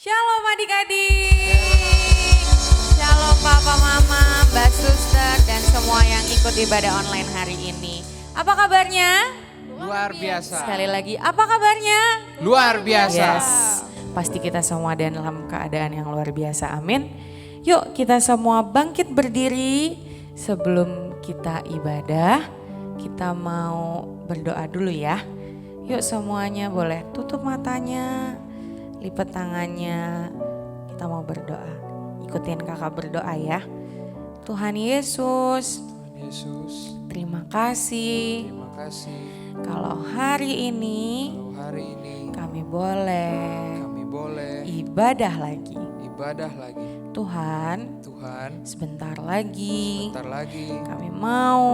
Shalom adik-adik, shalom papa mama, mbak suster dan semua yang ikut ibadah online hari ini. Apa kabarnya? Luar biasa. Sekali lagi, apa kabarnya? Luar biasa. Yes, pasti kita semua dalam keadaan yang luar biasa, amin. Yuk kita semua bangkit berdiri sebelum kita ibadah. Kita mau berdoa dulu ya. Yuk semuanya boleh tutup matanya. Lipat tangannya, kita mau berdoa. Ikutin kakak berdoa ya. Tuhan Yesus, terima kasih. Kalau hari ini kami boleh ibadah lagi. Tuhan, sebentar lagi kami mau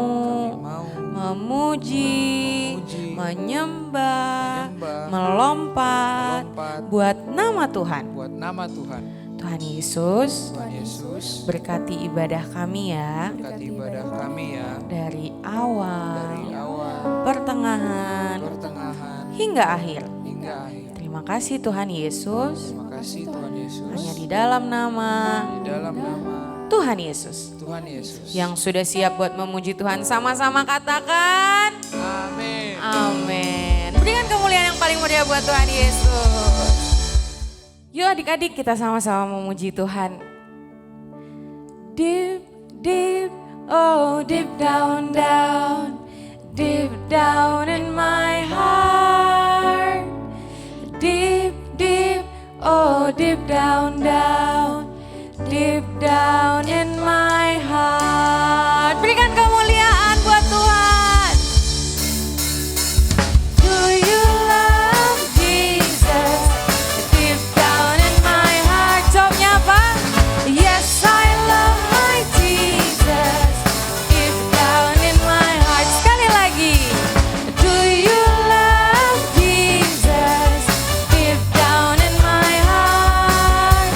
memuji, menyembah, melompat buat nama Tuhan. Tuhan Yesus, berkati ibadah kami ya. Dari awal, pertengahan, hingga akhir. Terima kasih Tuhan Yesus. Hanya di dalam nama Tuhan Yesus. Yang sudah siap buat memuji Tuhan, sama-sama katakan Amin. amin. Berikan kemuliaan yang paling meriah buat Tuhan Yesus. Yuk adik-adik kita sama-sama memuji Tuhan. Deep, deep, oh deep down, down, deep down in my heart. Deep, deep, oh deep down, down, deep down in my heart. Berikan kemuliaan buat Tuhan. Do you love Jesus? Deep down in my heart. Jawabnya apa? Yes, I love my Jesus. Deep down in my heart. Sekali lagi. Do you love Jesus? Deep down in my heart.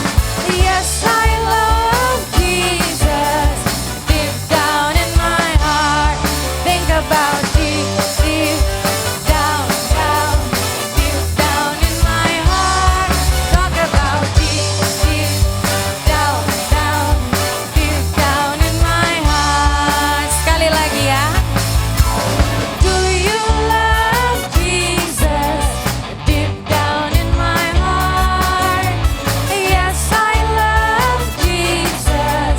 Yes, I love Jesus. Deep down in my heart. Think about deep, deep down, down, deep down in my heart. Talk about deep, deep down, down, deep down in my heart. Sekali lagi ya. Do you love Jesus? Deep down in my heart. Yes, I love Jesus.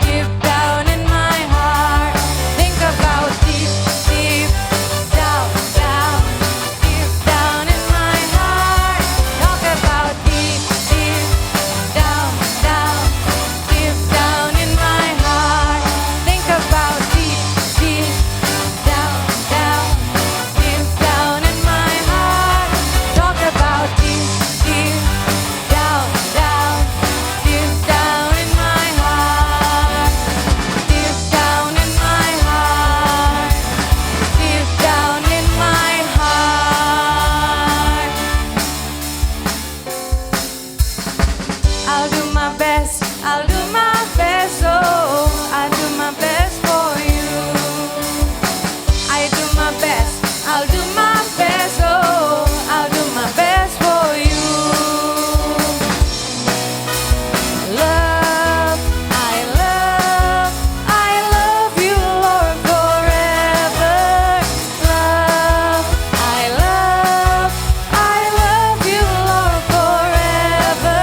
Deep down in my heart. Think about deep, deep down, down, deep down in my heart. Talk about deep, deep down, down, deep down in my heart. Think about deep, deep down, down, deep down in my heart. Talk about deep, deep down, down, deep down in my heart. Deep down in my heart. Deep down in my heart. I'll do my best, I'll do my best, oh, I'll do my best for you. I do my best, I'll do my best, oh, I'll do my best for you. Love, I love you, Lord, forever. Love, I love you, Lord, forever.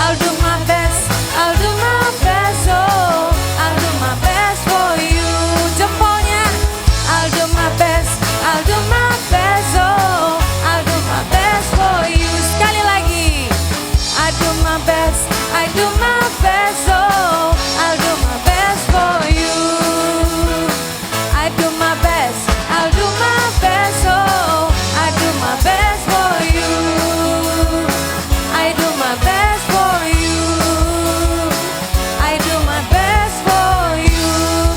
I'll do my best, I'll do my best, oh, I'll do my best for you. Jempolnya, I'll do my best, I'll do my best, oh, I'll do my best for you. Sekali lagi, I do my best, I do my best, oh, I'll do my best for you. I do my best, I'll do my best, oh, I do my best for you. I do my best for you. I do my best for you.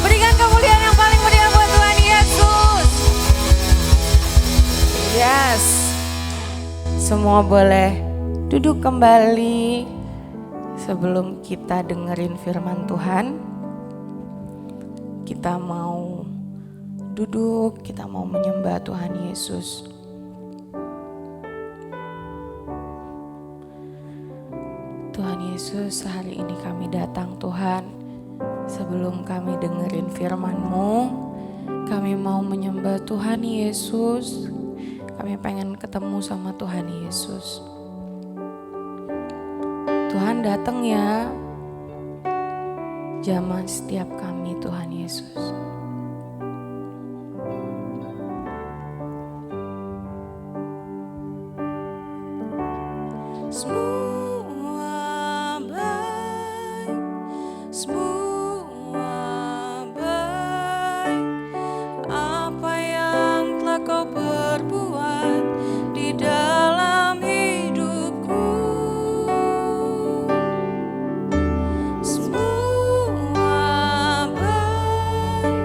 Berikan kemuliaan yang paling meriah buat Tuhan Yesus. Yes. Semua boleh duduk kembali sebelum kita dengerin firman Tuhan. Kita mau duduk, kita mau menyembah Tuhan Yesus. Tuhan Yesus, hari ini kami datang Tuhan. Sebelum kami dengerin firman-Mu, kami mau menyembah Tuhan Yesus. Kami pengen ketemu sama Tuhan Yesus. Tuhan datang ya, jamah setiap kami Tuhan Yesus. Semua baik, semua baik. Apa yang telah Kau perbuat di dalam hidupku. Semua baik,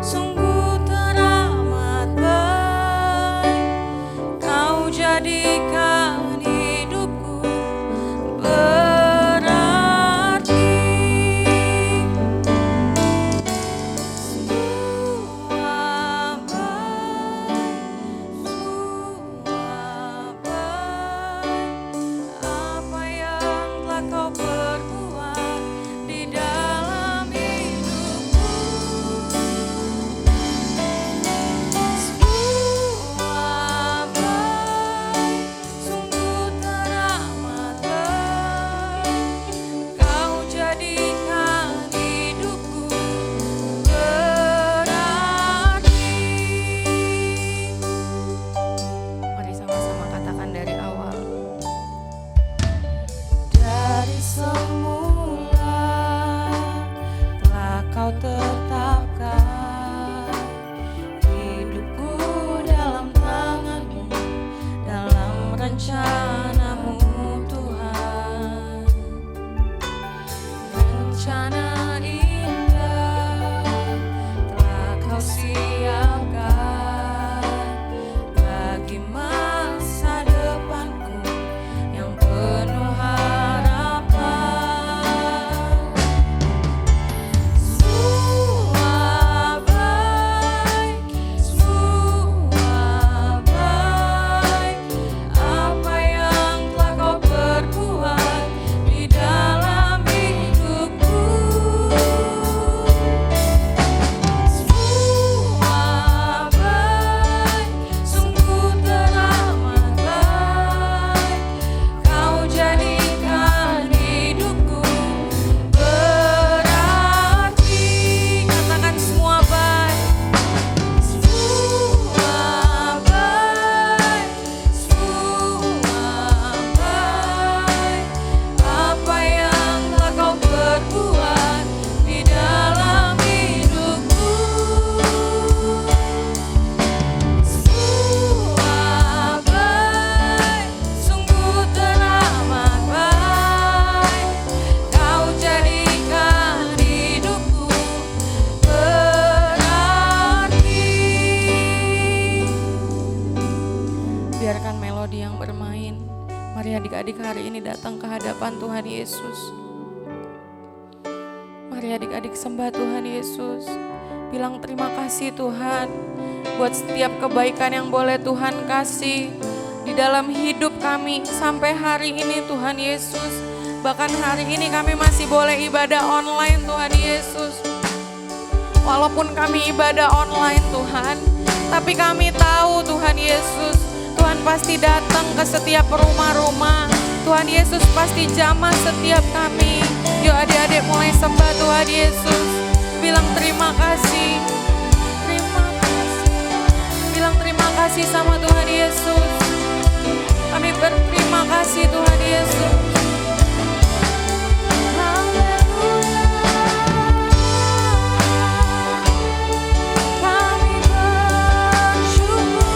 sungguh teramat baik. Kau jadikan hidupku berarti. Semua baik, semua baik. Apa yang telah Kau perbuat di dalam hidupku. Semua baik, sungguh teramat baik. Kau jadikan hidupku berarti. Mari sama-sama katakan dari awal. Dari semula telah Kau tetapkan hidupku dalam tangan-Mu, dalam rencana-Mu Tuhan. Rencana indah telah Kau siapkan bagi masa depanku yang penuh harapan. Semua baik, semua baik. Apa yang telah Kau perbuat di dalam hidupku. Semua baik, sungguh teramat baik. Kau jadikan hidupku berarti. Katakan semua baik. Semua baik, semua baik. Apa yang telah Kau perbuat di dalam hidupku. Semua baik, sungguh teramat baik. Kau jadikan hidupku berarti. Biarkan melodi yang bermain. Mari adik-adik hari ini datang ke hadapan Tuhan Yesus. Mari adik-adik sembah Tuhan Yesus. Bilang terima kasih Tuhan buat setiap kebaikan yang boleh Tuhan kasih di dalam hidup kami sampai hari ini Tuhan Yesus. Bahkan hari ini kami masih boleh ibadah online Tuhan Yesus. Walaupun kami ibadah online Tuhan, tapi kami tahu Tuhan Yesus, Tuhan pasti datang ke setiap rumah-rumah. Tuhan Yesus pasti jamah setiap kami. Yuk adik-adik mulai sembah Tuhan Yesus. Bilang terima kasih. Terima kasih. Bilang terima kasih sama Tuhan Yesus. Kami berterima kasih Tuhan Yesus. Haleluya. Kami bersyukur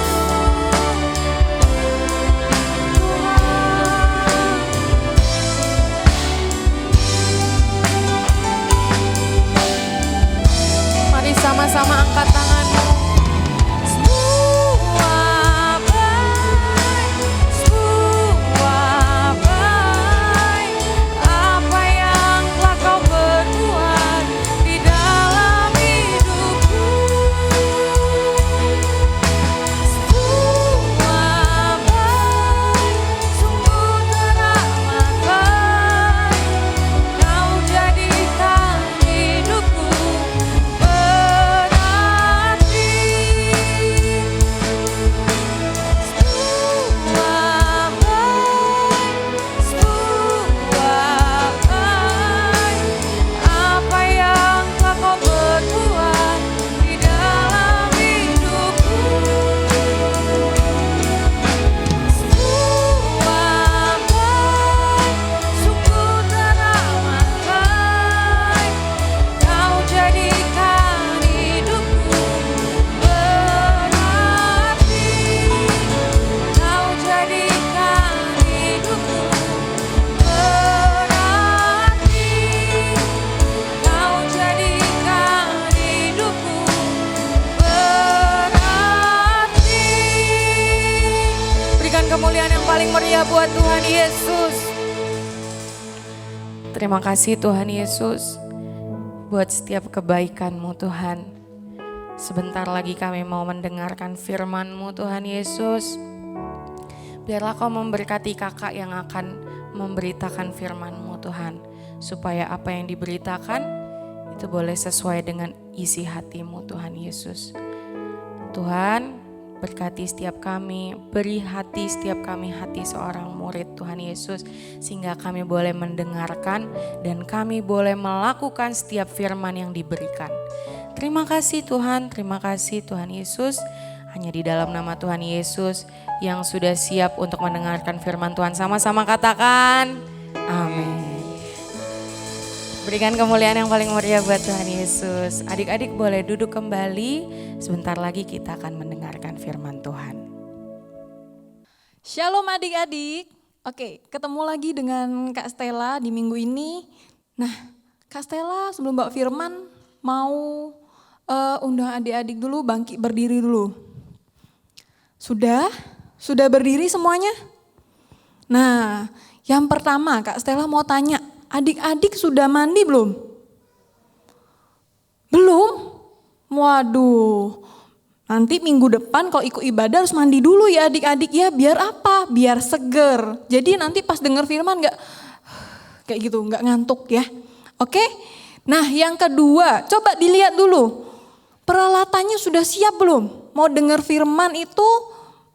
Tuhan. Mari sama-sama angkat tanganmu. Semua baik, semua haleluya buat Tuhan Yesus. Terima kasih Tuhan Yesus buat setiap kebaikan-Mu Tuhan. Sebentar lagi kami mau mendengarkan firman-Mu Tuhan Yesus. Biarlah Kau memberkati kakak yang akan memberitakan firman-Mu Tuhan. Supaya apa yang diberitakan itu boleh sesuai dengan isi hati-Mu Tuhan Yesus. Tuhan, berkati setiap kami, beri hati setiap kami hati seorang murid Tuhan Yesus. Sehingga kami boleh mendengarkan dan kami boleh melakukan setiap firman yang diberikan. Terima kasih Tuhan Yesus. Hanya di dalam nama Tuhan Yesus yang sudah siap untuk mendengarkan firman Tuhan. Sama-sama katakan, amin. Berikan kemuliaan yang paling meriah buat Tuhan Yesus. Adik-adik boleh duduk kembali. Sebentar lagi kita akan mendengarkan firman Tuhan. Shalom adik-adik. Oke, ketemu lagi dengan Kak Stella di minggu ini. Nah, Kak Stella sebelum bawa firman mau undang adik-adik dulu berdiri dulu. Sudah berdiri semuanya? Nah, yang pertama Kak Stella mau tanya, adik-adik sudah mandi belum? Belum? Waduh, nanti minggu depan kalau ikut ibadah harus mandi dulu ya adik-adik ya. Biar apa? Biar seger. Jadi nanti pas denger firman gak kayak gitu, gak ngantuk ya. Oke? Nah yang kedua, coba dilihat dulu. Peralatannya sudah siap belum? Mau denger firman itu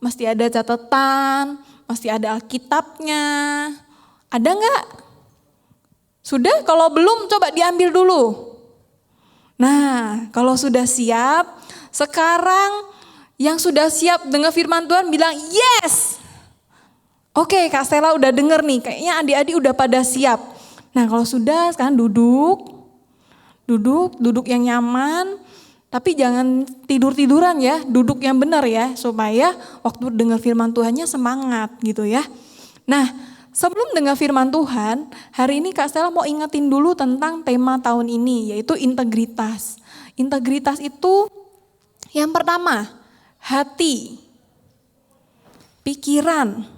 mesti ada catatan, mesti ada Alkitabnya. Ada gak? Sudah? Kalau belum coba diambil dulu. Nah, kalau sudah siap, sekarang yang sudah siap dengar firman Tuhan bilang yes. Oke, Kak Stella udah denger nih, kayaknya adik-adik udah pada siap. Nah, kalau sudah sekarang duduk yang nyaman, tapi jangan tidur-tiduran ya, duduk yang benar ya, supaya waktu dengar firman Tuhannya semangat gitu ya. Nah, sebelum dengar firman Tuhan, hari ini Kak Stella mau ingetin dulu tentang tema tahun ini, yaitu integritas. Integritas itu yang pertama, hati, pikiran.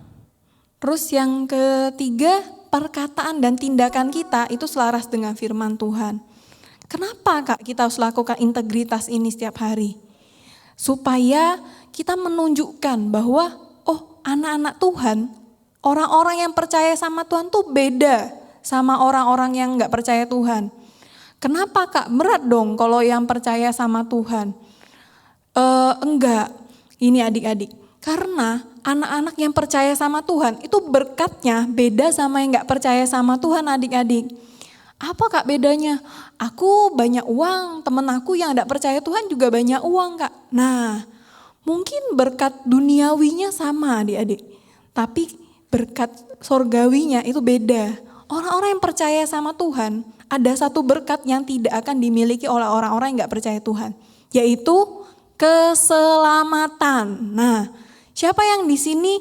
Terus yang ketiga, perkataan dan tindakan kita itu selaras dengan firman Tuhan. Kenapa Kak kita harus lakukan integritas ini setiap hari? Supaya kita menunjukkan bahwa anak-anak Tuhan, orang-orang yang percaya sama Tuhan tuh beda sama orang-orang yang gak percaya Tuhan. Kenapa Kak? Berat dong kalau yang percaya sama Tuhan. Enggak, ini adik-adik. Karena anak-anak yang percaya sama Tuhan itu berkatnya beda sama yang gak percaya sama Tuhan adik-adik. Apa Kak bedanya? Aku banyak uang, temen aku yang gak percaya Tuhan juga banyak uang Kak. Nah, mungkin berkat duniawinya sama adik-adik. Tapi berkat sorgawinya itu beda. Orang-orang yang percaya sama Tuhan, ada satu berkat yang tidak akan dimiliki oleh orang-orang yang gak percaya Tuhan. Yaitu keselamatan. Nah, siapa yang di sini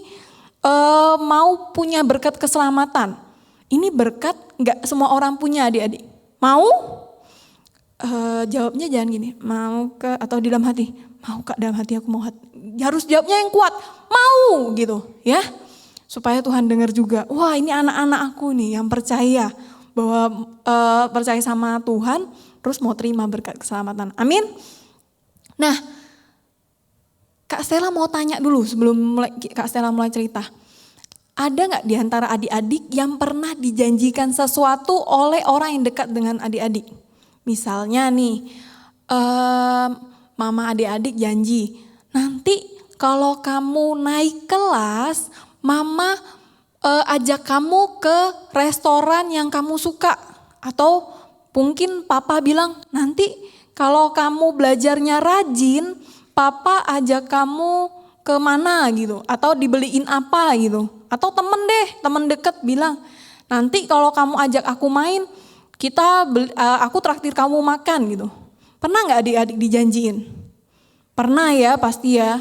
mau punya berkat keselamatan? Ini berkat gak semua orang punya adik-adik. Mau? Jawabnya jangan gini, mau ke atau di dalam hati. Mau Kak, dalam hati aku mau. Harus jawabnya yang kuat, mau gitu ya. Supaya Tuhan dengar juga, wah ini anak-anak aku nih yang percaya bahwa percaya sama Tuhan, terus mau terima berkat keselamatan. Amin. Nah, Kak Stella mau tanya dulu sebelum Kak Stella mulai cerita. Ada gak di antara adik-adik yang pernah dijanjikan sesuatu oleh orang yang dekat dengan adik-adik? Misalnya nih, mama adik-adik janji, nanti kalau kamu naik kelas, mama ajak kamu ke restoran yang kamu suka. Atau mungkin papa bilang, nanti kalau kamu belajarnya rajin, papa ajak kamu ke mana gitu. Atau dibeliin apa gitu. Atau temen deket bilang, nanti kalau kamu ajak aku main, aku traktir kamu makan gitu. Pernah gak adik-adik dijanjiin? Pernah ya pasti ya.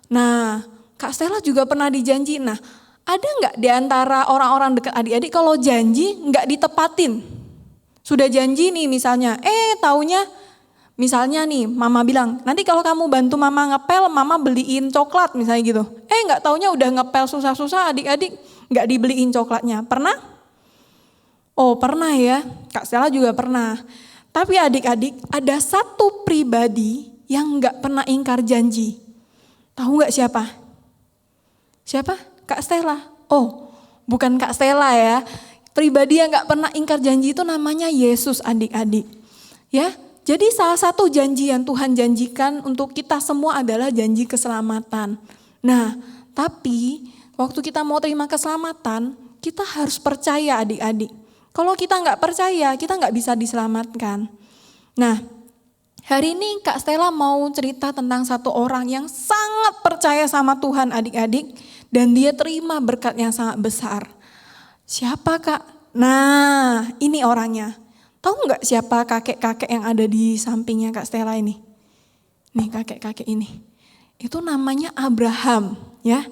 Nah, Kak Stella juga pernah dijanjiin. Nah, ada gak di antara orang-orang dekat adik-adik kalau janji gak ditepatin? Sudah janji nih misalnya, taunya Misalnya nih, mama bilang, nanti kalau kamu bantu mama ngepel, mama beliin coklat misalnya gitu. Nggak taunya udah ngepel susah-susah, adik-adik nggak dibeliin coklatnya. Pernah? Oh pernah ya, Kak Stella juga pernah. Tapi adik-adik, ada satu pribadi yang nggak pernah ingkar janji. Tahu nggak siapa? Siapa? Kak Stella. Oh, bukan Kak Stella ya. Pribadi yang nggak pernah ingkar janji itu namanya Yesus, adik-adik. Ya. Jadi salah satu janji yang Tuhan janjikan untuk kita semua adalah janji keselamatan. Nah, tapi waktu kita mau terima keselamatan, kita harus percaya adik-adik. Kalau kita nggak percaya, kita nggak bisa diselamatkan. Nah, hari ini Kak Stella mau cerita tentang satu orang yang sangat percaya sama Tuhan adik-adik. Dan dia terima berkat yang sangat besar. Siapa Kak? Nah, ini orangnya. Tahu nggak siapa kakek-kakek yang ada di sampingnya Kak Stella ini? Nih kakek-kakek ini. Itu namanya Abraham ya.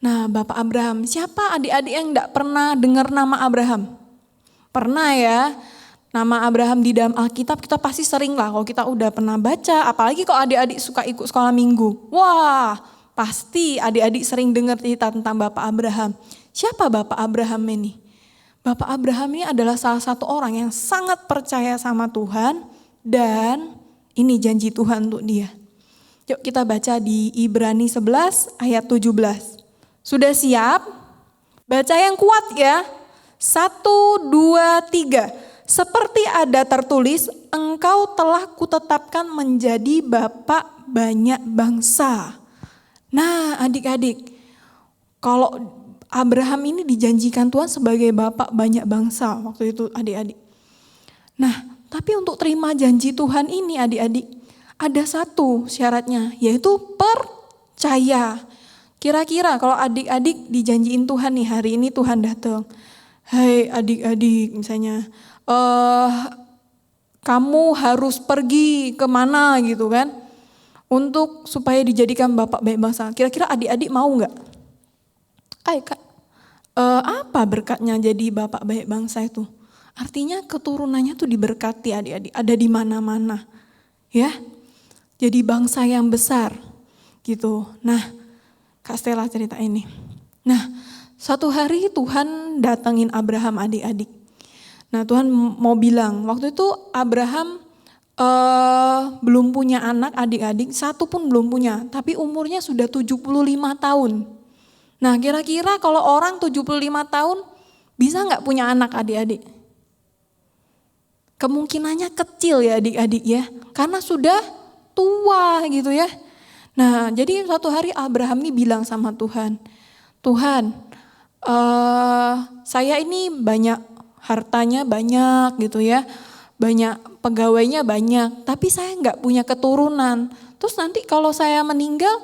Nah Bapak Abraham, siapa adik-adik yang nggak pernah dengar nama Abraham? Pernah ya. Nama Abraham di dalam Alkitab kita pasti sering lah kalau kita udah pernah baca. Apalagi kalau adik-adik suka ikut sekolah minggu. Wah pasti adik-adik sering dengar cerita tentang Bapak Abraham. Siapa Bapak Abraham ini? Bapak Abraham ini adalah salah satu orang yang sangat percaya sama Tuhan dan ini janji Tuhan untuk dia. Yuk kita baca di Ibrani 11 ayat 17. Sudah siap? Baca yang kuat ya. 1, 2, 3. Seperti ada tertulis, engkau telah kutetapkan menjadi bapak banyak bangsa. Nah adik-adik, kalau Abraham ini dijanjikan Tuhan sebagai bapak banyak bangsa waktu itu adik-adik. Nah, tapi untuk terima janji Tuhan ini adik-adik, ada satu syaratnya, yaitu percaya. Kira-kira kalau adik-adik dijanjiin Tuhan nih, hari ini Tuhan datang. Hai adik-adik misalnya, kamu harus pergi kemana gitu kan, untuk supaya dijadikan bapak banyak bangsa. Kira-kira adik-adik mau nggak? Kak, apa berkatnya jadi bapak banyak bangsa itu? Artinya keturunannya tuh diberkati adik-adik, ada di mana-mana. Ya, jadi bangsa yang besar gitu. Nah, Kak Stella cerita ini. Nah, satu hari Tuhan datangin Abraham adik-adik. Nah Tuhan mau bilang, waktu itu Abraham belum punya anak adik-adik, satu pun belum punya. Tapi umurnya sudah 75 tahun. Nah kira-kira kalau orang 75 tahun bisa nggak punya anak adik-adik? Kemungkinannya kecil ya adik-adik ya, karena sudah tua gitu ya. Nah jadi suatu hari Abraham ini bilang sama Tuhan, Tuhan saya ini banyak hartanya banyak gitu ya, banyak pegawainya banyak, tapi saya nggak punya keturunan. Terus nanti kalau saya meninggal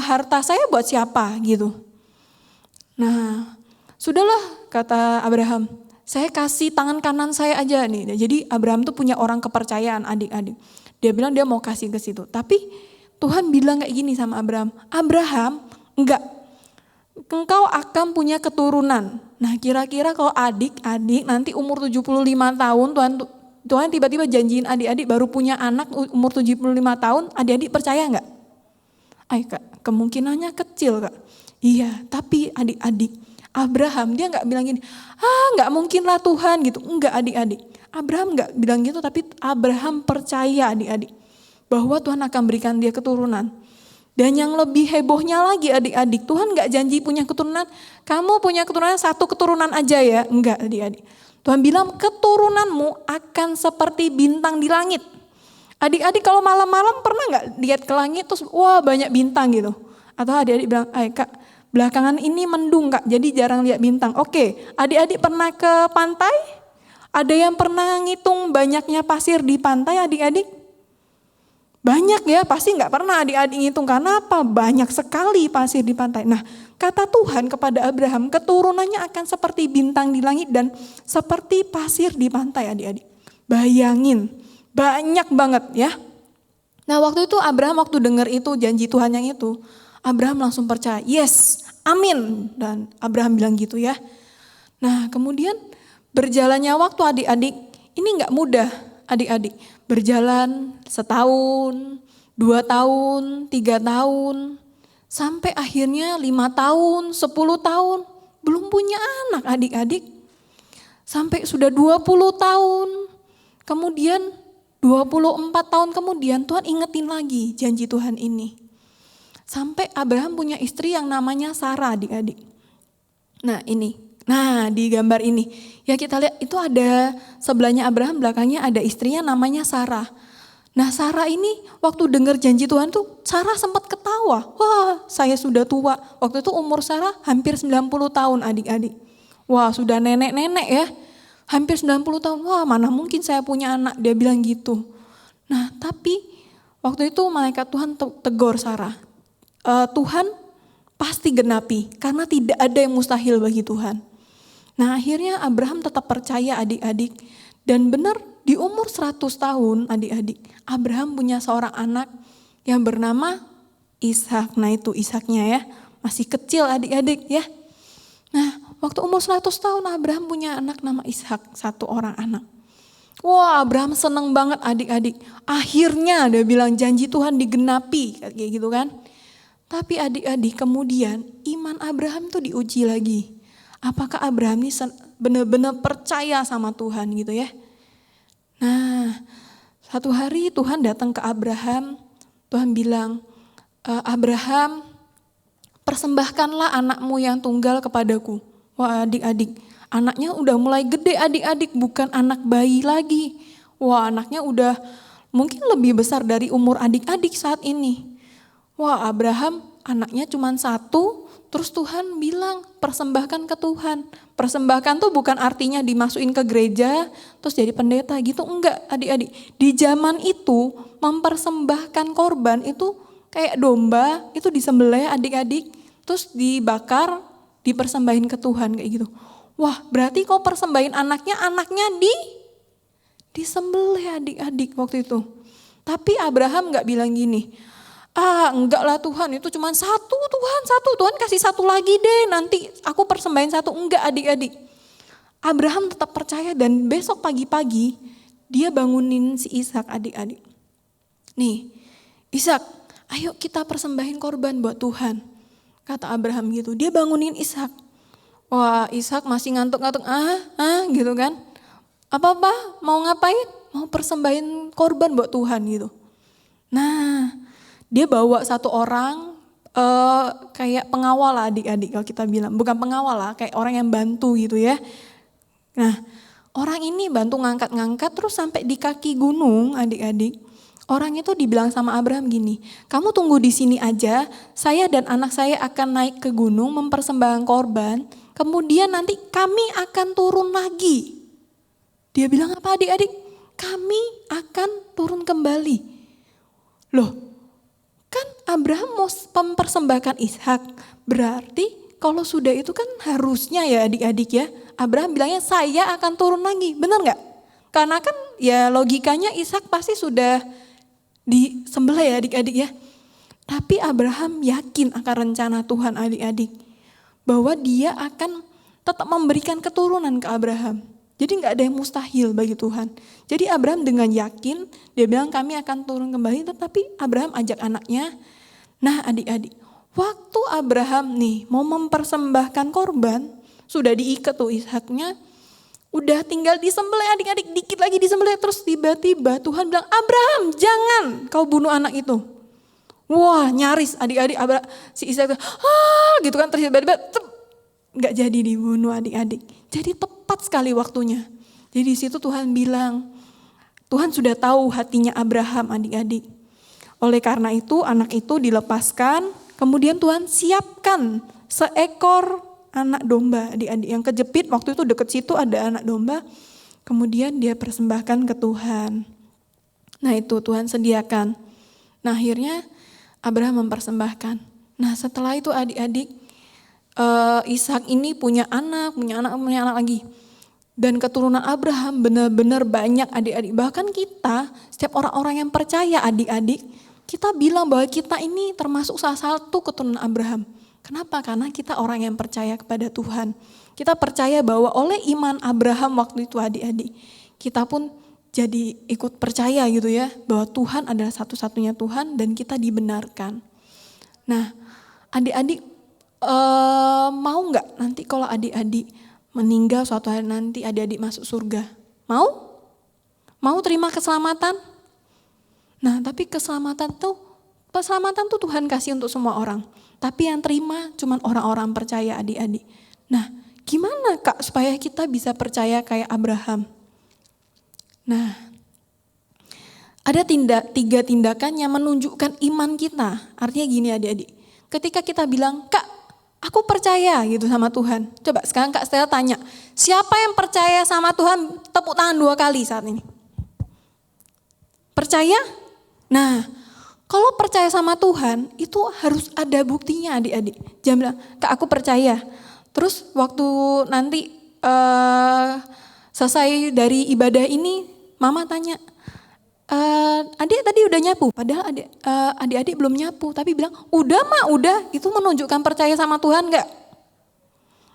harta saya buat siapa gitu? Nah, sudahlah kata Abraham, saya kasih tangan kanan saya aja nih. Jadi Abraham tuh punya orang kepercayaan adik-adik. Dia bilang dia mau kasih ke situ. Tapi Tuhan bilang kayak gini sama Abraham, Abraham enggak, engkau akan punya keturunan. Nah kira-kira kalau adik-adik nanti umur 75 tahun, Tuhan tiba-tiba janjiin adik-adik baru punya anak umur 75 tahun, adik-adik percaya enggak? Kak, kemungkinannya kecil Kak. Iya, tapi adik-adik, Abraham dia nggak bilang gini, nggak mungkin lah Tuhan gitu. Enggak adik-adik, Abraham nggak bilang gitu, tapi Abraham percaya adik-adik bahwa Tuhan akan berikan dia keturunan. Dan yang lebih hebohnya lagi adik-adik, Tuhan nggak janji punya keturunan, kamu punya keturunan satu keturunan aja ya, enggak adik-adik. Tuhan bilang keturunanmu akan seperti bintang di langit. Adik-adik kalau malam-malam pernah nggak lihat ke langit terus wah banyak bintang gitu? Atau adik-adik bilang, Kak, belakangan ini mendung Kak, jadi jarang lihat bintang. Oke, adik-adik pernah ke pantai? Ada yang pernah ngitung banyaknya pasir di pantai adik-adik? Banyak ya, pasti nggak pernah adik-adik ngitung. Karena apa? Banyak sekali pasir di pantai. Nah, kata Tuhan kepada Abraham, keturunannya akan seperti bintang di langit dan seperti pasir di pantai adik-adik. Bayangin, banyak banget ya. Nah waktu itu Abraham waktu dengar itu janji Tuhan yang itu, Abraham langsung percaya, yes, amin. Dan Abraham bilang gitu ya. Nah kemudian berjalannya waktu adik-adik, ini gak mudah adik-adik? Berjalan setahun, 2 tahun, 3 tahun, sampai akhirnya 5 tahun, 10 tahun, belum punya anak adik-adik. Sampai sudah 20 tahun, kemudian 24 tahun kemudian Tuhan ingetin lagi janji Tuhan ini. Sampai Abraham punya istri yang namanya Sarah adik-adik. Nah ini, nah di gambar ini, ya kita lihat itu ada sebelahnya Abraham, belakangnya ada istrinya namanya Sarah. Nah Sarah ini waktu dengar janji Tuhan tuh, Sarah sempat ketawa. Wah saya sudah tua, waktu itu umur Sarah hampir 90 tahun adik-adik. Wah sudah nenek-nenek ya, hampir 90 tahun, wah mana mungkin saya punya anak, dia bilang gitu. Nah tapi waktu itu malaikat Tuhan tegur Sarah, Tuhan pasti genapi, karena tidak ada yang mustahil bagi Tuhan. Nah akhirnya Abraham tetap percaya adik-adik, dan benar di umur 100 tahun adik-adik, Abraham punya seorang anak yang bernama Ishak. Nah itu Ishaknya ya, masih kecil adik-adik ya. Nah waktu umur 100 tahun Abraham punya anak nama Ishak, satu orang anak. Wah Abraham seneng banget adik-adik, akhirnya dia bilang janji Tuhan digenapi kayak gitu kan. Tapi adik-adik kemudian iman Abraham tuh diuji lagi. Apakah Abraham ini benar-benar percaya sama Tuhan gitu ya. Nah satu hari Tuhan datang ke Abraham, Tuhan bilang, Abraham persembahkanlah anakmu yang tunggal kepadaku. Wah adik-adik, anaknya udah mulai gede adik-adik, bukan anak bayi lagi. Wah anaknya udah mungkin lebih besar dari umur adik-adik saat ini. Wah Abraham anaknya cuma 1, terus Tuhan bilang persembahkan ke Tuhan. Persembahkan tuh bukan artinya dimasukin ke gereja terus jadi pendeta gitu, enggak adik-adik. Di zaman itu mempersembahkan korban itu kayak domba, itu disembelih adik-adik, terus dibakar, dipersembahin ke Tuhan kayak gitu. Wah berarti kau persembahin anaknya disembelih adik-adik waktu itu. Tapi Abraham gak bilang gini, enggak lah Tuhan, itu cuma satu Tuhan kasih satu lagi deh, nanti aku persembahin satu. Enggak adik-adik. Abraham tetap percaya dan besok pagi-pagi dia bangunin si Ishak adik-adik. Nih Ishak, ayo kita persembahin korban buat Tuhan. Kata Abraham gitu, dia bangunin Ishak. Wah Ishak masih ngantuk-ngantuk, gitu kan. Apa-apa, mau ngapain? Mau persembahin korban buat Tuhan gitu. Nah dia bawa satu orang kayak pengawal lah adik-adik kalau kita bilang. Bukan pengawal lah, kayak orang yang bantu gitu ya. Nah orang ini bantu ngangkat-ngangkat terus sampai di kaki gunung adik-adik. Orang itu dibilang sama Abraham gini, kamu tunggu di sini aja, saya dan anak saya akan naik ke gunung mempersembahkan korban, kemudian nanti kami akan turun lagi. Dia bilang apa adik-adik? Kami akan turun kembali. Loh, kan Abraham mau mempersembahkan Ishak, berarti kalau sudah itu kan harusnya ya adik-adik ya, Abraham bilangnya saya akan turun lagi, benar nggak? Karena kan ya logikanya Ishak pasti sudah disembelih ya adik-adik ya. Tapi Abraham yakin akan rencana Tuhan adik-adik, bahwa dia akan tetap memberikan keturunan ke Abraham. Jadi gak ada yang mustahil bagi Tuhan. Jadi Abraham dengan yakin, dia bilang kami akan turun kembali, tetapi Abraham ajak anaknya. Nah adik-adik, waktu Abraham nih mau mempersembahkan korban, sudah diikat tuh Ishaknya, udah tinggal disembelih adik-adik, dikit lagi disembelih, terus tiba-tiba Tuhan bilang, Abraham jangan kau bunuh anak itu. Wah nyaris adik-adik, si Ishak gitu kan, terus tiba-tiba gak jadi dibunuh adik-adik. Jadi tepat sekali waktunya. Jadi di situ Tuhan bilang, Tuhan sudah tahu hatinya Abraham adik-adik. Oleh karena itu anak itu dilepaskan, kemudian Tuhan siapkan seekor anak domba adik-adik yang kejepit, waktu itu deket situ ada anak domba, kemudian dia persembahkan ke Tuhan. Nah itu Tuhan sediakan. Nah akhirnya Abraham mempersembahkan. Nah setelah itu adik-adik, Ishak ini punya anak lagi. Dan keturunan Abraham benar-benar banyak adik-adik. Bahkan kita, setiap orang-orang yang percaya adik-adik, kita bilang bahwa kita ini termasuk salah satu keturunan Abraham. Kenapa? Karena kita orang yang percaya kepada Tuhan. Kita percaya bahwa oleh iman Abraham waktu itu adik-adik, kita pun jadi ikut percaya gitu ya, bahwa Tuhan adalah satu-satunya Tuhan dan kita dibenarkan. Nah, adik-adik mau nggak nanti kalau adik-adik meninggal suatu hari nanti adik-adik masuk surga? Mau? Mau terima keselamatan? Nah, tapi keselamatan tuh Tuhan kasih untuk semua orang. Tapi yang terima cuma orang-orang percaya adik-adik. Nah, gimana Kak supaya kita bisa percaya kayak Abraham? Nah, ada 3 tindakan yang menunjukkan iman kita. Artinya gini adik-adik, ketika kita bilang, Kak aku percaya gitu sama Tuhan. Coba sekarang Kak Stella tanya, siapa yang percaya sama Tuhan? Tepuk tangan 2 kali saat ini. Percaya? Nah, kalau percaya sama Tuhan itu harus ada buktinya adik-adik. Jangan bilang, Kak aku percaya. Terus waktu nanti selesai dari ibadah ini, Mama tanya, adik tadi udah nyapu? Padahal adik-adik belum nyapu. Tapi bilang, udah Ma, udah. Itu menunjukkan percaya sama Tuhan enggak?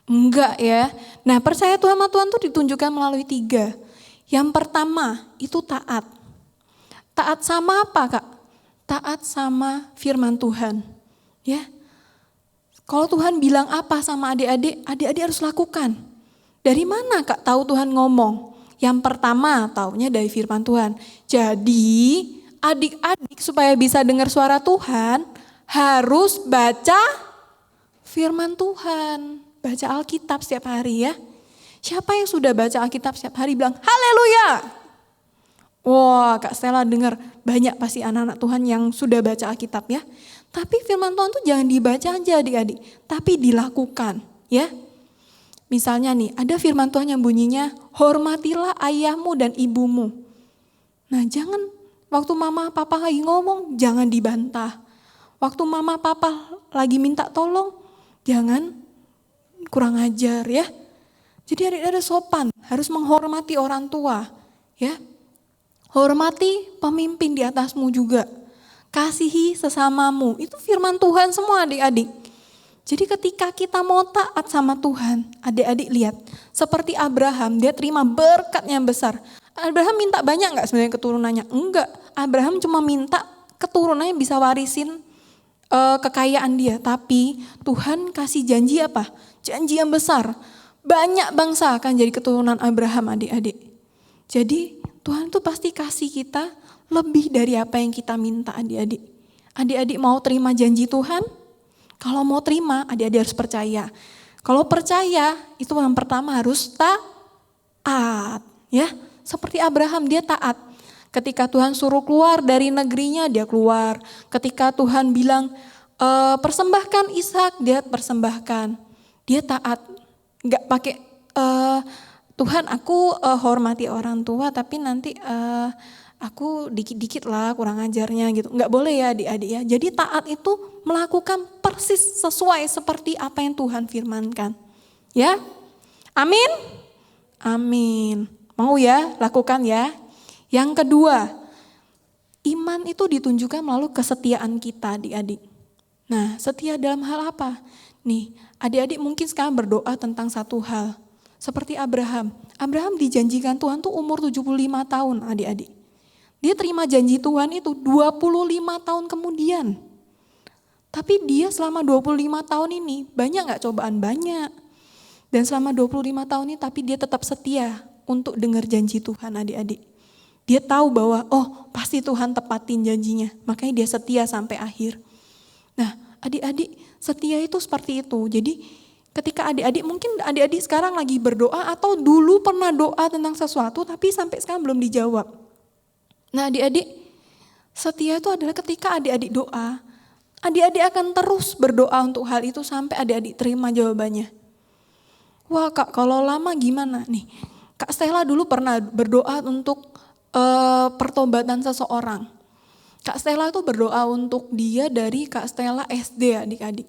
Enggak ya. Nah percaya Tuhan sama Tuhan itu ditunjukkan melalui 3. Yang pertama itu taat. Taat sama apa Kak? Taat sama firman Tuhan. Ya. Kalau Tuhan bilang apa sama adik-adik, adik-adik harus lakukan. Dari mana Kak tahu Tuhan ngomong? Yang pertama taunya dari firman Tuhan. Jadi adik-adik supaya bisa dengar suara Tuhan harus baca firman Tuhan. Baca Alkitab setiap hari ya. Siapa yang sudah baca Alkitab setiap hari bilang haleluya. Wah Kak Stella dengar banyak pasti anak-anak Tuhan yang sudah baca Alkitab ya. Tapi firman Tuhan tuh jangan dibaca aja adik-adik. Tapi dilakukan ya. Misalnya nih, ada firman Tuhan yang bunyinya, hormatilah ayahmu dan ibumu. Nah jangan, waktu mama papa lagi ngomong, jangan dibantah. Waktu mama papa lagi minta tolong, jangan kurang ajar ya. Jadi ada sopan, harus menghormati orang tua. Ya, hormati pemimpin di atasmu juga. Kasihi sesamamu, itu firman Tuhan semua adik-adik. Jadi ketika kita mau taat sama Tuhan, adik-adik lihat. Seperti Abraham, dia terima berkat yang besar. Abraham minta banyak gak sebenarnya keturunannya? Enggak, Abraham cuma minta keturunannya bisa warisin kekayaan dia. Tapi Tuhan kasih janji apa? Janji yang besar. Banyak bangsa akan jadi keturunan Abraham adik-adik. Jadi Tuhan tuh pasti kasih kita lebih dari apa yang kita minta adik-adik. Adik-adik mau terima janji Tuhan? Kalau mau terima, adik-adik harus percaya. Kalau percaya, itu yang pertama harus taat. Ya, seperti Abraham dia taat. Ketika Tuhan suruh keluar dari negerinya, dia keluar. Ketika Tuhan bilang, persembahkan Ishak, dia persembahkan. Dia taat. Enggak pakai, Tuhan aku hormati orang tua, tapi nanti aku dikit-dikit lah kurang ajarnya gitu. Enggak boleh ya adik-adik ya. Jadi taat itu melakukan persis sesuai seperti apa yang Tuhan firmankan. Ya, amin? Amin. Mau ya lakukan ya. Yang kedua, iman itu ditunjukkan melalui kesetiaan kita adik-adik. Nah setia dalam hal apa? Nih adik-adik mungkin sekarang berdoa tentang satu hal. Seperti Abraham. Abraham dijanjikan Tuhan tuh umur 75 tahun adik-adik. Dia terima janji Tuhan itu 25 tahun kemudian. Tapi dia selama 25 tahun ini banyak gak cobaan? Banyak. Dan selama 25 tahun ini tapi dia tetap setia untuk dengar janji Tuhan adik-adik. Dia tahu bahwa pasti Tuhan tepatin janjinya. Makanya dia setia sampai akhir. Nah adik-adik setia itu seperti itu. Jadi ketika adik-adik mungkin adik-adik sekarang lagi berdoa atau dulu pernah doa tentang sesuatu tapi sampai sekarang belum dijawab. Nah adik-adik, setia itu adalah ketika adik-adik doa, adik-adik akan terus berdoa untuk hal itu sampai adik-adik terima jawabannya. Wah Kak, kalau lama gimana nih? Kak Stella dulu pernah berdoa untuk pertobatan seseorang. Kak Stella itu berdoa untuk dia dari Kak Stella SD adik-adik.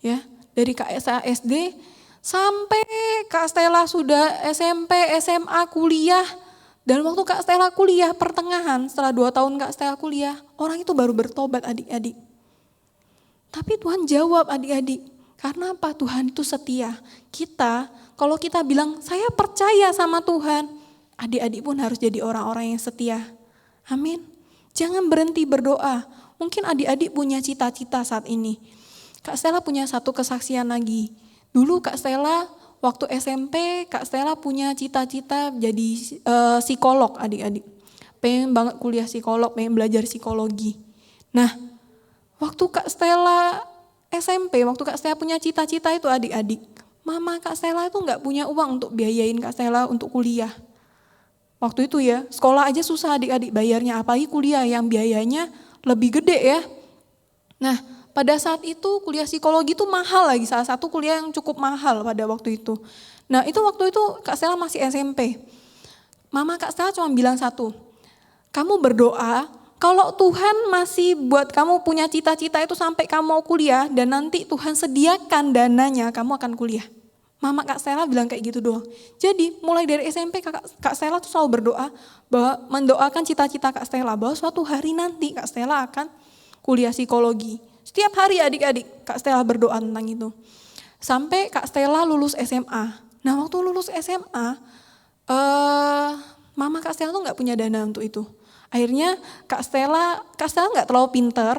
Ya, dari Kak Stella SD sampai Kak Stella sudah SMP, SMA, kuliah. Dan waktu Kak Stella kuliah pertengahan, setelah 2 tahun Kak Stella kuliah, orang itu baru bertobat adik-adik. Tapi Tuhan jawab adik-adik, karena apa? Tuhan itu setia. Kita, kalau kita bilang, saya percaya sama Tuhan, adik-adik pun harus jadi orang-orang yang setia. Amin. Jangan berhenti berdoa. Mungkin adik-adik punya cita-cita saat ini. Kak Stella punya satu kesaksian lagi. Dulu Kak Stella waktu SMP, Kak Stella punya cita-cita jadi psikolog adik-adik. Pengen banget kuliah psikolog, pengen belajar psikologi. Nah, waktu Kak Stella SMP, waktu Kak Stella punya cita-cita itu adik-adik, mama Kak Stella itu gak punya uang untuk biayain Kak Stella untuk kuliah. Waktu itu ya, sekolah aja susah adik-adik bayarnya, apalagi kuliah yang biayanya lebih gede ya. Nah, pada saat itu kuliah psikologi itu mahal lagi, salah satu kuliah yang cukup mahal pada waktu itu. Nah, itu waktu itu Kak Stella masih SMP. Mama Kak Stella cuma bilang satu, kamu berdoa, kalau Tuhan masih buat kamu punya cita-cita itu sampai kamu mau kuliah dan nanti Tuhan sediakan dananya, kamu akan kuliah. Mama Kak Stella bilang kayak gitu doang. Jadi mulai dari SMP Kak Stella tuh selalu berdoa, bahwa mendoakan cita-cita Kak Stella, bahwa suatu hari nanti Kak Stella akan kuliah psikologi. Setiap hari adik-adik Kak Stella berdoa tentang itu. Sampai Kak Stella lulus SMA. Nah waktu lulus SMA, Mama Kak Stella tuh gak punya dana untuk itu. Akhirnya Kak Stella gak terlalu pinter,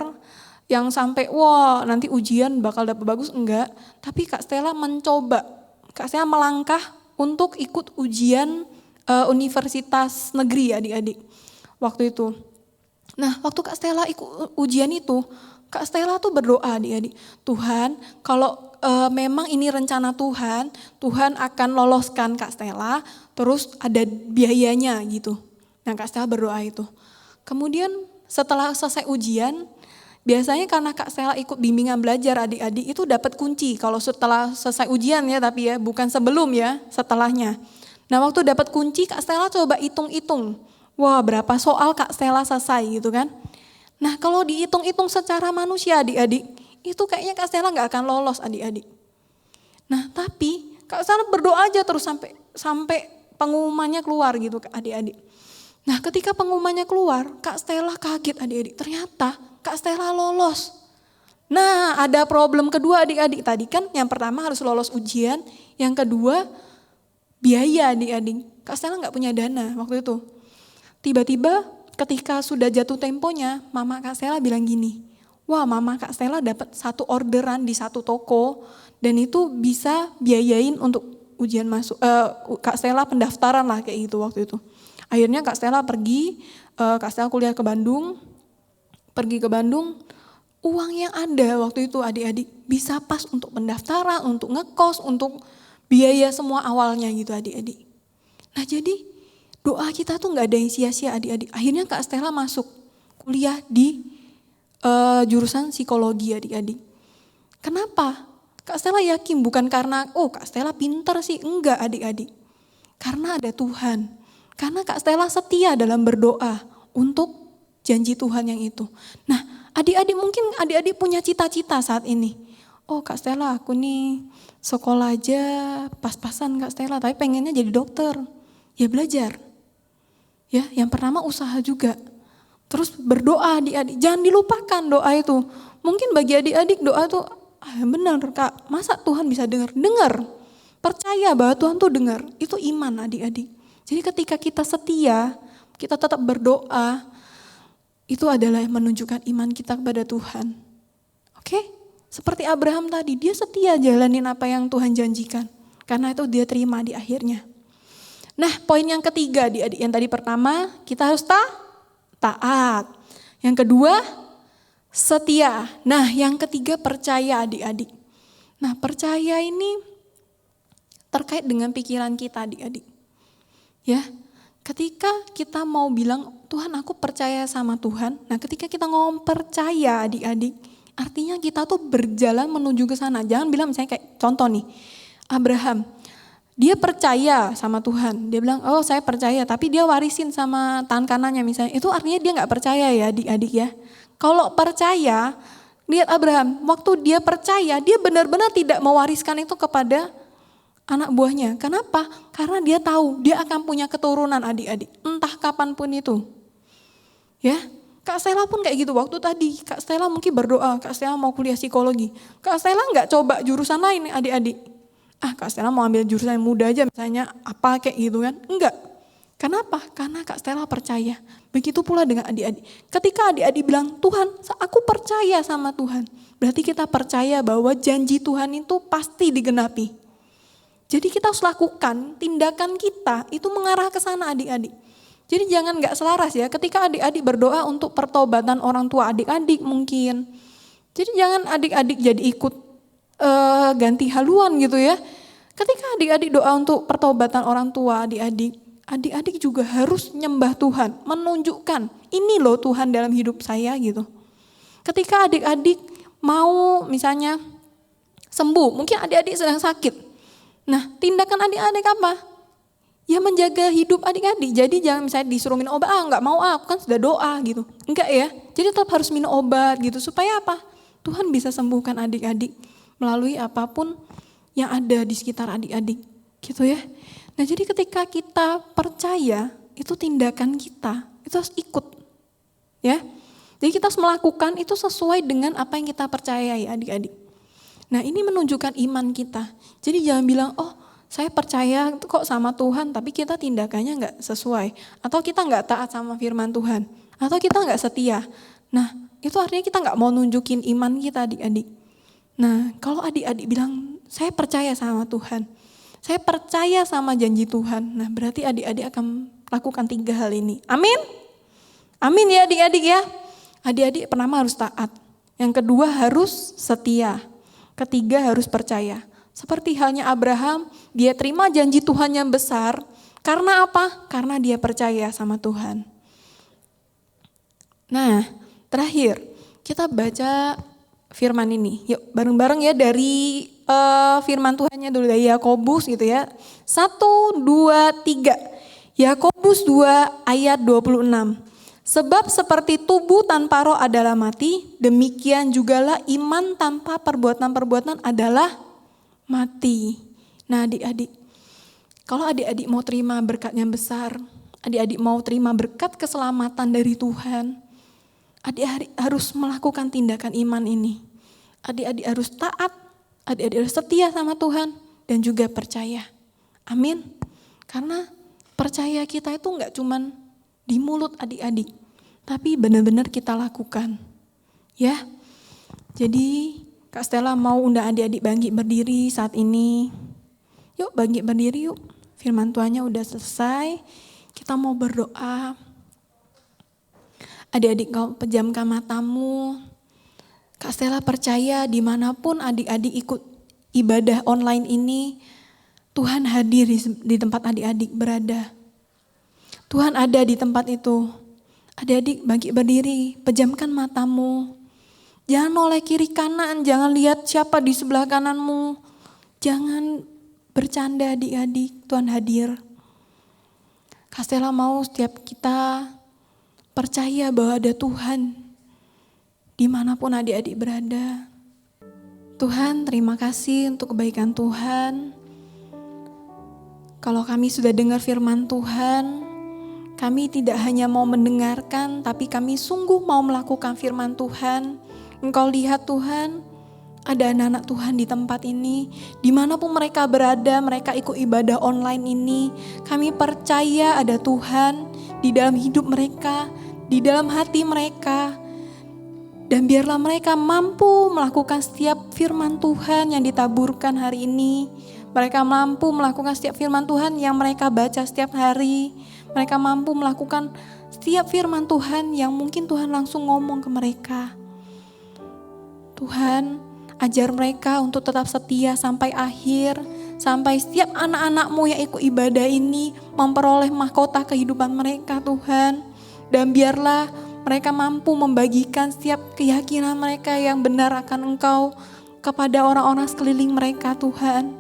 yang sampai wah nanti ujian bakal dapet bagus, enggak. Tapi Kak Stella mencoba, Kak Stella melangkah untuk ikut ujian universitas negeri adik-adik waktu itu. Nah waktu Kak Stella ikut ujian itu, Kak Stella tuh berdoa adik-adik, Tuhan kalau memang ini rencana Tuhan, Tuhan akan loloskan Kak Stella, terus ada biayanya gitu. Nah Kak Stella berdoa itu. Kemudian setelah selesai ujian, biasanya karena Kak Stella ikut bimbingan belajar adik-adik itu dapat kunci. Kalau setelah selesai ujian ya, tapi ya bukan sebelum ya, setelahnya. Nah waktu dapat kunci Kak Stella coba hitung-hitung. Wah berapa soal Kak Stella selesai gitu kan. Nah kalau dihitung-hitung secara manusia adik-adik, itu kayaknya Kak Stella gak akan lolos adik-adik. Nah tapi Kak Stella berdoa aja terus sampai pengumumannya keluar gitu adik-adik. Nah ketika pengumumannya keluar, Kak Stella kaget adik-adik, ternyata Kak Stella lolos. Nah ada problem kedua adik-adik, tadi kan yang pertama harus lolos ujian, yang kedua biaya adik-adik. Kak Stella gak punya dana waktu itu. Tiba-tiba ketika sudah jatuh temponya, Mama Kak Stella bilang gini, wah Mama Kak Stella dapat satu orderan di satu toko, dan itu bisa biayain untuk ujian masuk, Kak Stella pendaftaran lah kayak gitu waktu itu. Akhirnya Kak Stella pergi, Kak Stella kuliah ke Bandung, pergi ke Bandung, uang yang ada waktu itu adik-adik bisa pas untuk pendaftaran, untuk ngekos, untuk biaya semua awalnya gitu adik-adik. Nah jadi doa kita tuh gak ada yang sia-sia adik-adik. Akhirnya Kak Stella masuk kuliah di jurusan psikologi adik-adik. Kenapa? Kak Stella yakin bukan karena, Kak Stella pinter sih, enggak adik-adik. Karena ada Tuhan. Karena Kak Stella setia dalam berdoa untuk janji Tuhan yang itu. Nah adik-adik mungkin adik-adik punya cita-cita saat ini. Oh Kak Stella aku nih sekolah aja pas-pasan Kak Stella, tapi pengennya jadi dokter. Ya belajar. Ya yang pertama usaha juga. Terus berdoa adik-adik, jangan dilupakan doa itu. Mungkin bagi adik-adik doa tuh, benar Kak, masa Tuhan bisa dengar? Dengar. Percaya bahwa Tuhan tuh dengar, itu iman adik-adik. Jadi ketika kita setia, kita tetap berdoa, itu adalah menunjukkan iman kita kepada Tuhan. Oke? Seperti Abraham tadi, dia setia jalanin apa yang Tuhan janjikan. Karena itu dia terima di akhirnya. Nah poin yang ketiga adik-adik, yang tadi pertama kita harus taat. Yang kedua setia. Nah yang ketiga percaya adik-adik. Nah percaya ini terkait dengan pikiran kita adik-adik. Ya, ketika kita mau bilang Tuhan aku percaya sama Tuhan. Nah ketika kita ngomong percaya adik-adik, artinya kita tuh berjalan menuju ke sana. Jangan bilang misalnya kayak contoh nih, Abraham. Dia percaya sama Tuhan. Dia bilang, oh saya percaya, tapi dia warisin sama tangan kanannya misalnya. Itu artinya dia gak percaya ya adik-adik ya. Kalau percaya, lihat Abraham, waktu dia percaya, dia benar-benar tidak mewariskan itu kepada anak buahnya. Kenapa? Karena dia tahu dia akan punya keturunan adik-adik. Entah kapanpun itu. Ya, Kak Stella pun kayak gitu. Waktu tadi Kak Stella mungkin berdoa, Kak Stella mau kuliah psikologi. Kak Stella gak coba jurusan lain adik-adik. Kak Stella mau ambil jurusan yang muda aja misalnya apa kayak gitu kan. Enggak. Kenapa? Karena Kak Stella percaya. Begitu pula dengan adik-adik. Ketika adik-adik bilang, Tuhan, aku percaya sama Tuhan. Berarti kita percaya bahwa janji Tuhan itu pasti digenapi. Jadi kita harus lakukan tindakan kita itu mengarah ke sana adik-adik. Jadi jangan gak selaras ya ketika adik-adik berdoa untuk pertobatan orang tua adik-adik mungkin. Jadi jangan adik-adik jadi ikut ganti haluan gitu ya. Ketika adik-adik doa untuk pertobatan orang tua adik-adik, adik-adik juga harus nyembah Tuhan, menunjukkan ini loh Tuhan dalam hidup saya gitu. Ketika adik-adik mau misalnya sembuh, mungkin adik-adik sedang sakit. Nah, tindakan adik-adik apa? Ya menjaga hidup adik-adik. Jadi jangan misalnya disuruh minum obat, enggak mau aku kan sudah doa gitu. Enggak ya, jadi tetap harus minum obat gitu. Supaya apa? Tuhan bisa sembuhkan adik-adik melalui apapun yang ada di sekitar adik-adik gitu ya. Nah jadi ketika kita percaya, itu tindakan kita, itu harus ikut. Ya. Jadi kita harus melakukan itu sesuai dengan apa yang kita percayai adik-adik. Nah ini menunjukkan iman kita. Jadi jangan bilang, oh saya percaya kok sama Tuhan, tapi kita tindakannya enggak sesuai. Atau kita enggak taat sama firman Tuhan. Atau kita enggak setia. Nah itu artinya kita enggak mau nunjukin iman kita adik-adik. Nah kalau adik-adik bilang, saya percaya sama Tuhan. Saya percaya sama janji Tuhan. Nah berarti adik-adik akan lakukan 3 hal ini. Amin? Amin ya adik-adik ya. Adik-adik pertama harus taat. Yang kedua harus setia. Ketiga harus percaya. Seperti halnya Abraham, dia terima janji Tuhan yang besar. Karena apa? Karena dia percaya sama Tuhan. Nah terakhir kita baca firman ini. Yuk bareng-bareng ya dari firman Tuhannya dulu dari Yakobus gitu ya. 1, 2, 3. Yakobus 2 ayat 26. Sebab seperti tubuh tanpa roh adalah mati, demikian jugalah iman tanpa perbuatan-perbuatan adalah mati. Nah adik-adik, kalau adik-adik mau terima berkat yang besar, adik-adik mau terima berkat keselamatan dari Tuhan, adik-adik harus melakukan tindakan iman ini. Adik-adik harus taat, adik-adik harus setia sama Tuhan dan juga percaya. Amin. Karena percaya kita itu enggak cuman di mulut adik-adik, tapi benar-benar kita lakukan. Ya. Jadi Kak Stella mau undang adik-adik bangkit berdiri saat ini. Yuk bangkit berdiri yuk. Firman Tuhannya udah selesai. Kita mau berdoa. Adik-adik kau pejamkan matamu. Kak Stella percaya dimanapun adik-adik ikut ibadah online ini, Tuhan hadir di tempat adik-adik berada. Tuhan ada di tempat itu. Adik-adik bangkit berdiri, pejamkan matamu. Jangan noleh kiri kanan, jangan lihat siapa di sebelah kananmu. Jangan bercanda adik-adik, Tuhan hadir. Kak Stella mau setiap kita percaya bahwa ada Tuhan dimanapun adik-adik berada. Tuhan, terima kasih untuk kebaikan Tuhan. Kalau kami sudah dengar firman Tuhan, kami tidak hanya mau mendengarkan, tapi kami sungguh mau melakukan firman Tuhan. Engkau lihat Tuhan, ada anak-anak Tuhan di tempat ini, dimanapun mereka berada, mereka ikut ibadah online ini. Kami percaya ada Tuhan di dalam hidup mereka, di dalam hati mereka. Dan biarlah mereka mampu melakukan setiap firman Tuhan yang ditaburkan hari ini. Mereka mampu melakukan setiap firman Tuhan yang mereka baca setiap hari. Mereka mampu melakukan setiap firman Tuhan yang mungkin Tuhan langsung ngomong ke mereka. Tuhan, ajar mereka untuk tetap setia sampai akhir. Sampai setiap anak-anak-Mu yang ikut ibadah ini memperoleh mahkota kehidupan mereka Tuhan. Dan biarlah mereka mampu membagikan setiap keyakinan mereka yang benar akan Engkau kepada orang-orang sekeliling mereka Tuhan.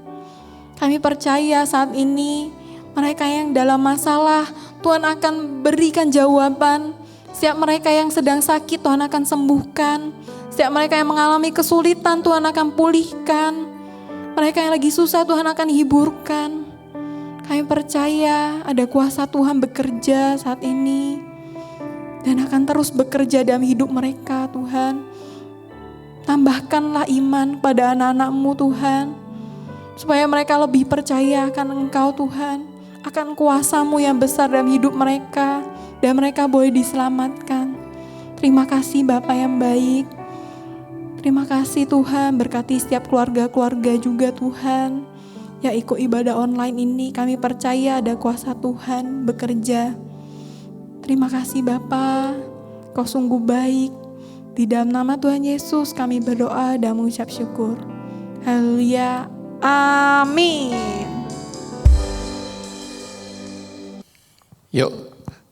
Kami percaya saat ini mereka yang dalam masalah Tuhan akan berikan jawaban. Setiap mereka yang sedang sakit Tuhan akan sembuhkan. Setiap mereka yang mengalami kesulitan Tuhan akan pulihkan. Mereka yang lagi susah Tuhan akan hiburkan. Kami percaya ada kuasa Tuhan bekerja saat ini. Dan akan terus bekerja dalam hidup mereka Tuhan. Tambahkanlah iman pada anak-anak-Mu Tuhan. Supaya mereka lebih percaya akan Engkau Tuhan. akan kuasa-Mu yang besar dalam hidup mereka, dan mereka boleh diselamatkan. Terima kasih Bapa yang baik. Terima kasih Tuhan, berkati setiap keluarga-keluarga juga Tuhan. Ya ikut ibadah online ini, kami percaya ada kuasa Tuhan bekerja. Terima kasih Bapa, Kau sungguh baik. Di dalam nama Tuhan Yesus kami berdoa dan mengucap syukur. Haleluya. Amin. Yuk,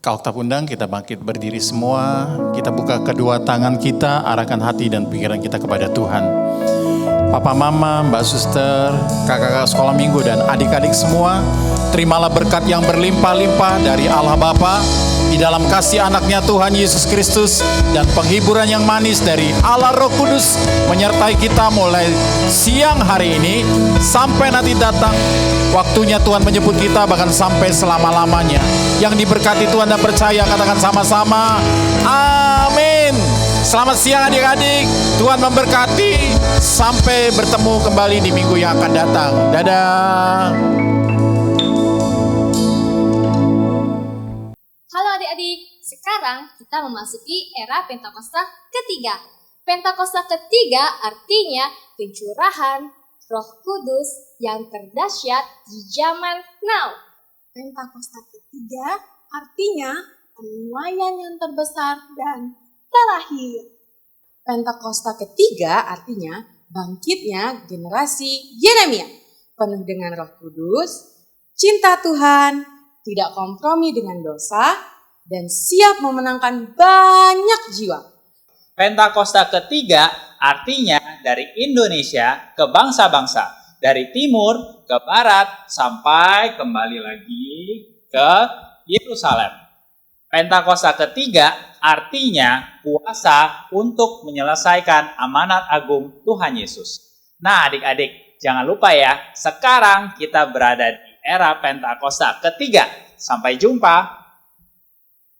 Kak Oktav undang kita bangkit berdiri semua. Kita buka kedua tangan kita, arahkan hati dan pikiran kita kepada Tuhan. Papa, Mama, Mbak Suster, kakak-kakak sekolah minggu dan adik-adik semua, terimalah berkat yang berlimpah-limpah dari Allah Bapa, di dalam kasih anaknya Tuhan Yesus Kristus, dan penghiburan yang manis dari Allah Roh Kudus menyertai kita mulai siang hari ini sampai nanti datang waktunya Tuhan menjemput kita, bahkan sampai selama-lamanya. Yang diberkati Tuhan dan percaya, katakan sama-sama amin. Selamat siang adik-adik, Tuhan memberkati. Sampai bertemu kembali di minggu yang akan datang. Dadah. Halo adik-adik, sekarang kita memasuki era Pentakosta ketiga. Pentakosta ketiga artinya pencurahan Roh Kudus yang terdahsyat di zaman now. Pentakosta ketiga artinya penuaian yang terbesar dan terakhir. Pentakosta ketiga artinya bangkitnya generasi Yeremia, penuh dengan Roh Kudus, cinta Tuhan, tidak kompromi dengan dosa, dan siap memenangkan banyak jiwa. Pentakosta ketiga artinya dari Indonesia ke bangsa-bangsa, dari timur ke barat sampai kembali lagi ke Yerusalem. Pentakosta ketiga artinya kuasa untuk menyelesaikan amanat agung Tuhan Yesus. Nah adik-adik, jangan lupa ya, sekarang kita berada di era Pentakosta ketiga. Sampai jumpa.